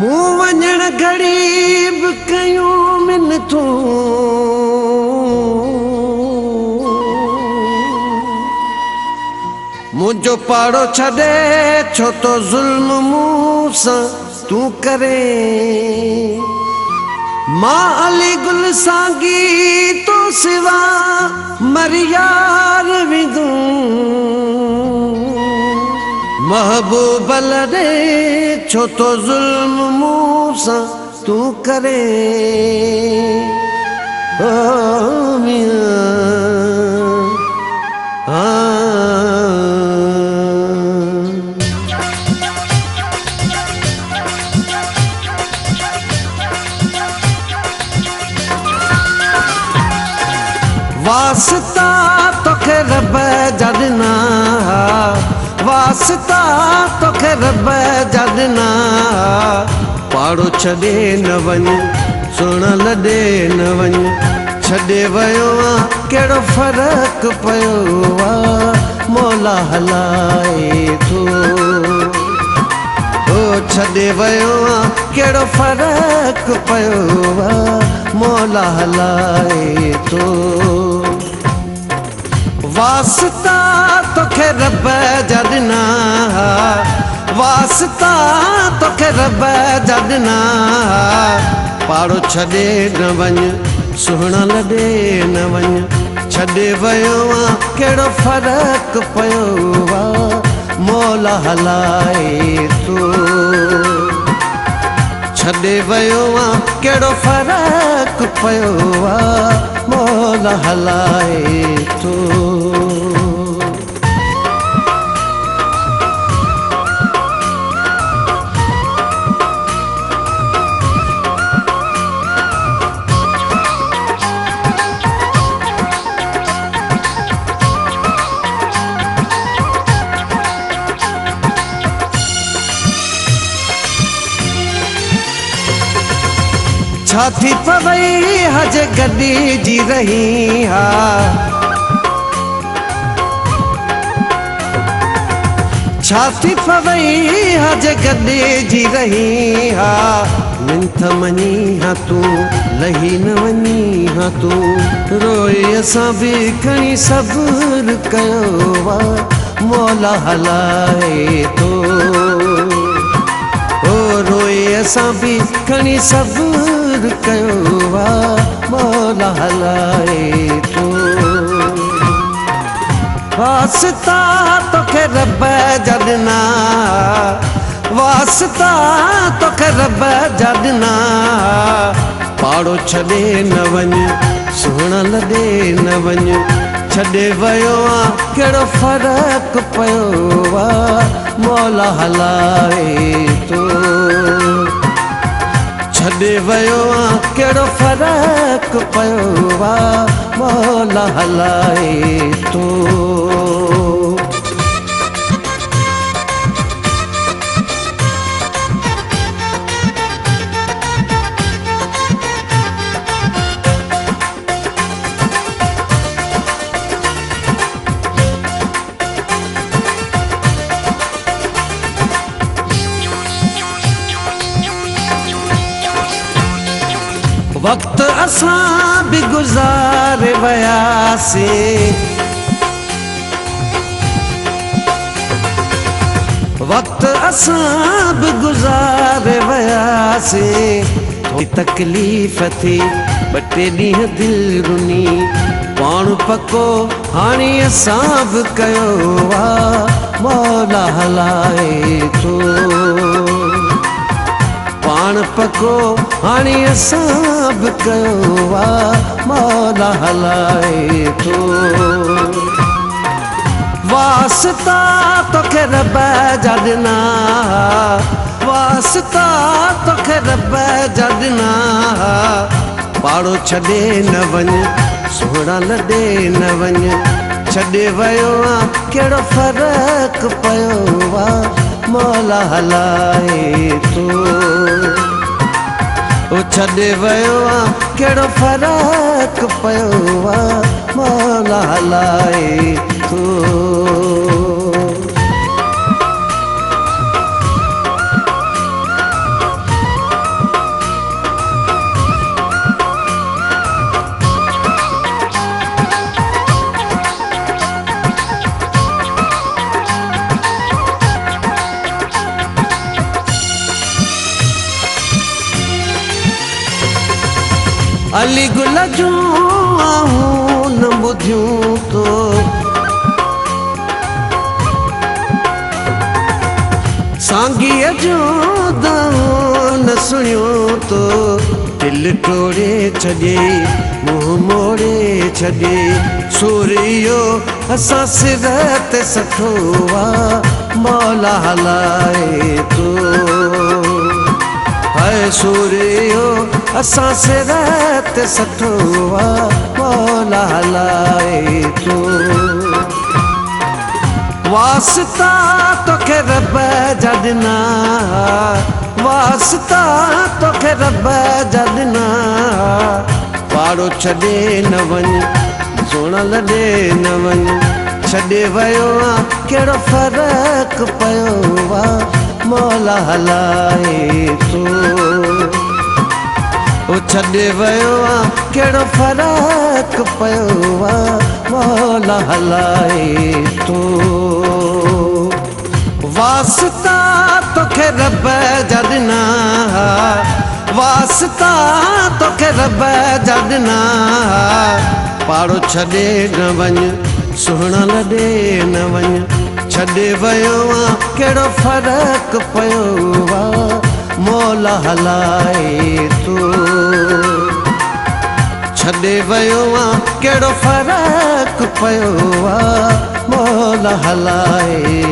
मूं वञण ग़रीब कयूं मिनतूं मुझो पाड़ो छॾे छो तो ज़ुल्म मूं सां तूं करे मां अली गुल सांगी तो सिवा मरियार विदूं महबूब लॾे छो तो ज़ुल्म मूं सां तूं करे ओ मियां वास्ता तोखे रब जा ॾिना वास्ता तोखे रब जा ॾिना पाड़ो छॾे न वञ सुण लॾे न वञ छॾे वियो आहे कहिड़ो फ़र्क़ु पियो आहे मौला हलाए थो ओ छॾे वियो आहे कहिड़ो फ़र्क़ु पियो आहे मौला हलाए थो वास्ता तोखे रब जा ॾिना वास्ता तोखे रब जा ॾिना पाड़ो छॾे न वञ सुहिणा लॾे न वञ छॾे वियो आहे कहिड़ो फ़र्क़ु पियो आहे मौला हलाए थो छॾे वियो आहे कहिड़ो फ़र्क़ु पियो आहे मौला हलाए थो छा थी पवई हज गॾी जी रही हा छा थी पवई हज गॾी जी रही हा मिंथ मञी हा तूं लही न वञी हा तूं रोए असां बि खणी सब्र कयो आहे मौला हलाए थो ओ रोए असां बि खणी सब्र कयो आहे मौला हलाए थो वास्ता तोखे रब जा ॾिना वास्ता तोखे रब जा ॾिना पाड़ो छॾे न वञ सुहिणा लॾे न वञ छॾे वियो आहे कहिड़ो फ़र्क़ु पियो आहे मौला हलाए थो छॾे वियो आहे कहिड़ो फ़र्क़ु पियो आहे मौला हलाए थो वक्त असां भी गुज़ारे वयासीं वक्त असां भी गुज़ारे वयासीं थोड़ी तकलीफ़ थी ॿ टे ॾींहं दिलि रुनी पाण पको हाणे असां बि कयो आहे मौला हलाए थो पाण पको हाणे असां बि कयो आहे मौला हलाए थो वास्ता तोखे रब जा ॾिना वास्ता तोखे रब जा ॾिना पाड़ो छॾे न वञ सुहिणा लॾे न वञ छॾे वियो आहे कहिड़ो फ़र्क़ु पियो आहे मौला हलाए थो ओ छॾे वियो आहे कहिड़ो फ़र्क़ु पियो आहे मौला हलाए थो अली गुल जूं आहूं न ॿुधियूं तो सांगीअ जूं दाऊं न सुणियूं तो दिल टोड़े छॾे मुंहुं मोड़े छॾे सूरियो असां सिर ते सठो आहे मौला हलाए तो हाय सूरियो असां सिर ते सठो आहे मौला हलाए तो वास्ता तोखे रब जा ॾिना वास्ता तोखे रब जा ॾिना पाड़ो छॾे न वञ सुणल ॾे न वञ छॾे वियो आहे कहिड़ो फ़र्क़ु पियो आहे मौला हलाए तो ओ छॾे वियो आहे कहिड़ो फ़र्क़ु पियो आहे मौला हलाए तो वास्ता तोखे रब जा ॾिना वास्ता तोखे रब जा ॾिना पाड़ो छॾे न वञ सुहिणल ॾे न वञ छॾे वियो आहे कहिड़ो फ़र्क़ु पियो आहे मौला हलाए तो छॾे वियो आहे कहिड़ो फ़र्क़ु पियो आहे मौला हलाए